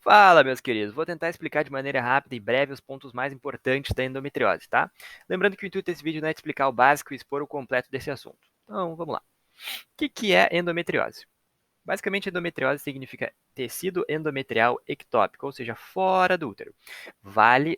Fala, meus queridos. Vou tentar explicar de maneira rápida e breve os pontos mais importantes da endometriose, tá? Lembrando que o intuito desse vídeo não é explicar o básico e expor o completo desse assunto. Então, vamos lá. O que é endometriose? Basicamente, endometriose significa tecido endometrial ectópico, ou seja, fora do útero. Vale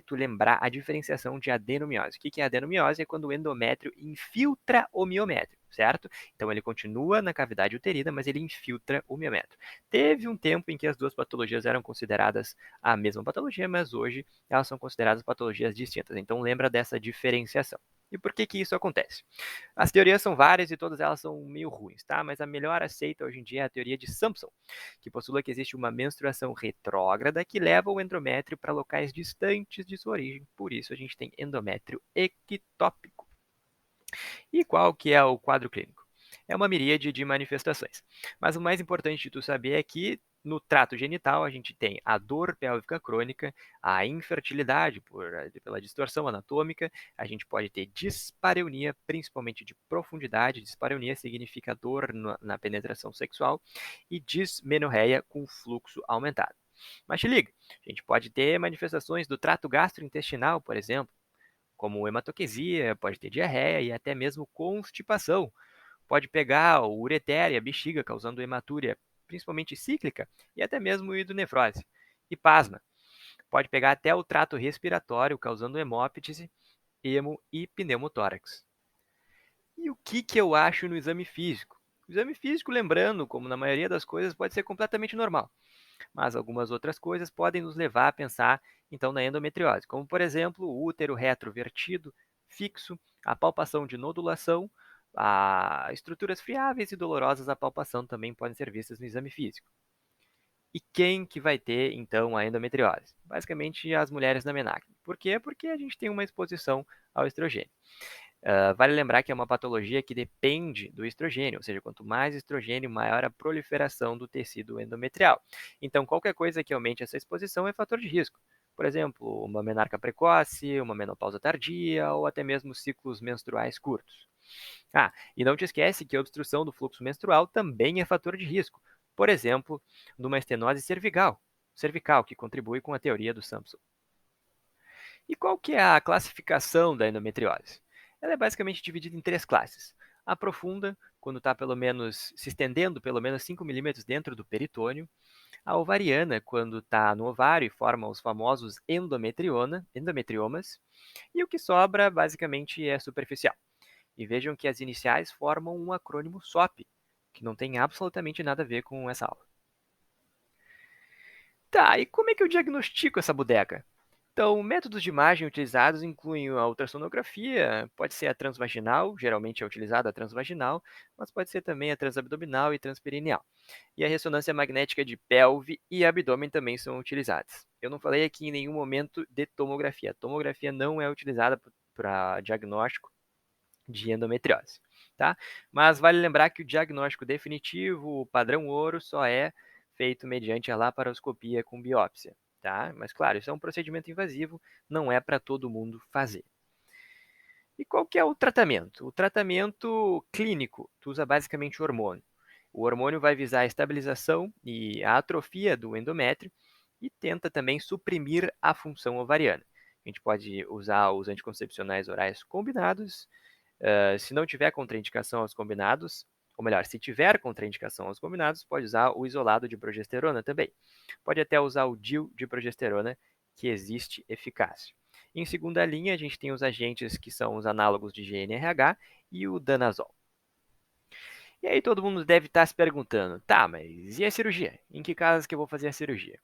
tu lembrar a diferenciação de adenomiose. O que é adenomiose? É quando o endométrio infiltra o miométrio, certo? Então ele continua na cavidade uterina, mas ele infiltra o miométrio. Teve um tempo em que as duas patologias eram consideradas a mesma patologia, mas hoje elas são consideradas patologias distintas. Então lembra dessa diferenciação. E por que isso acontece? As teorias são várias e todas elas são meio ruins, tá? Mas a melhor aceita hoje em dia é a teoria de Sampson, que postula que existe uma menstruação retrógrada que leva o endométrio para locais distantes de sua origem. Por isso a gente tem endométrio ectópico. E qual que é o quadro clínico? É uma miríade de manifestações. Mas o mais importante de tu saber é que no trato genital a gente tem a dor pélvica crônica, a infertilidade pela distorção anatômica, a gente pode ter dispareunia, principalmente de profundidade. Dispareunia significa dor na penetração sexual e dismenorreia com fluxo aumentado. Mas te liga, a gente pode ter manifestações do trato gastrointestinal, por exemplo, como hematoquesia, pode ter diarreia e até mesmo constipação. Pode pegar o ureter e a bexiga, causando hematúria, principalmente cíclica, e até mesmo hidronefrose. E pasma, pode pegar até o trato respiratório, causando hemóptise, hemo e pneumotórax. E o que eu acho no exame físico? O exame físico, lembrando, como na maioria das coisas, pode ser completamente normal, mas algumas outras coisas podem nos levar a pensar então na endometriose, como por exemplo o útero retrovertido, fixo, a palpação de nodulação, estruturas friáveis e dolorosas à palpação também podem ser vistas no exame físico. E quem que vai ter então a endometriose? Basicamente as mulheres na menarca. Por quê? Porque a gente tem uma exposição ao estrogênio. Vale lembrar que é uma patologia que depende do estrogênio, ou seja, quanto mais estrogênio, maior a proliferação do tecido endometrial. Então, qualquer coisa que aumente essa exposição é fator de risco. Por exemplo, uma menarca precoce, uma menopausa tardia ou até mesmo ciclos menstruais curtos. E não te esquece que a obstrução do fluxo menstrual também é fator de risco. Por exemplo, numa estenose cervical, que contribui com a teoria do Sampson. E qual que é a classificação da endometriose? Ela é basicamente dividida em três classes. A profunda, quando está pelo menos se estendendo pelo menos 5 milímetros dentro do peritônio. A ovariana, quando está no ovário e forma os famosos endometriomas. E o que sobra, basicamente, é superficial. E vejam que as iniciais formam um acrônimo SOP, que não tem absolutamente nada a ver com essa aula. Tá, e como é que eu diagnostico essa bodega? Então, métodos de imagem utilizados incluem a ultrassonografia, pode ser a transvaginal, geralmente é utilizada a transvaginal, mas pode ser também a transabdominal e transperineal. E a ressonância magnética de pelve e abdômen também são utilizadas. Eu não falei aqui em nenhum momento de tomografia. A tomografia não é utilizada para diagnóstico de endometriose, tá? Mas vale lembrar que o diagnóstico definitivo, o padrão ouro, só é feito mediante a laparoscopia com biópsia, tá? Mas claro, isso é um procedimento invasivo, não é para todo mundo fazer. E qual que é o tratamento? O tratamento clínico, tu usa basicamente hormônio. O hormônio vai visar a estabilização e a atrofia do endométrio e tenta também suprimir a função ovariana. A gente pode usar os anticoncepcionais orais combinados. Se não tiver contraindicação aos combinados, ou melhor, se tiver contraindicação aos combinados, pode usar o isolado de progesterona também. Pode até usar o DIU de progesterona, que existe eficácia. Em segunda linha, a gente tem os agentes que são os análogos de GnRH e o danazol. E aí todo mundo deve estar se perguntando, tá, mas e a cirurgia? Em que casos que eu vou fazer a cirurgia?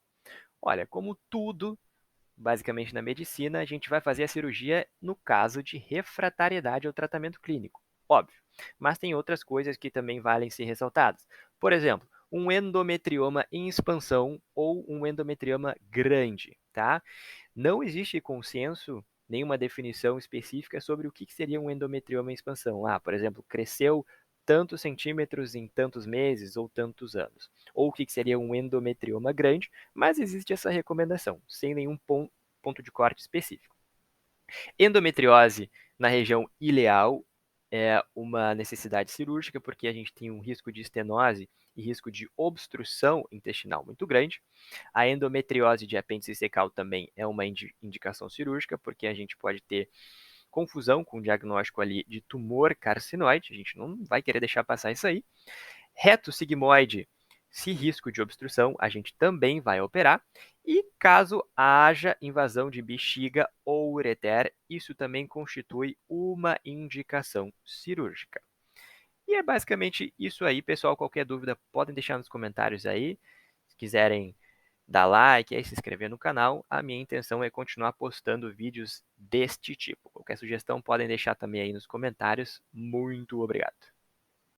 Olha, como tudo, basicamente na medicina, a gente vai fazer a cirurgia no caso de refratariedade ao tratamento clínico, óbvio. Mas tem outras coisas que também valem ser ressaltadas. Por exemplo, um endometrioma em expansão ou um endometrioma grande, tá? Não existe consenso, nenhuma definição específica sobre o que seria um endometrioma em expansão. Por exemplo, cresceu tantos centímetros em tantos meses ou tantos anos. Ou o que seria um endometrioma grande, mas existe essa recomendação, sem nenhum ponto de corte específico. Endometriose na região ileal é uma necessidade cirúrgica, porque a gente tem um risco de estenose e risco de obstrução intestinal muito grande. A endometriose de apêndice secal também é uma indicação cirúrgica, porque a gente pode ter confusão com o diagnóstico ali de tumor carcinoide, a gente não vai querer deixar passar isso aí. Reto sigmoide, se risco de obstrução, a gente também vai operar. E caso haja invasão de bexiga ou ureter, isso também constitui uma indicação cirúrgica. E é basicamente isso aí, pessoal. Qualquer dúvida, podem deixar nos comentários aí. Se quiserem dar like e se inscrever no canal, a minha intenção é continuar postando vídeos deste tipo. Qualquer sugestão, podem deixar também aí nos comentários. Muito obrigado.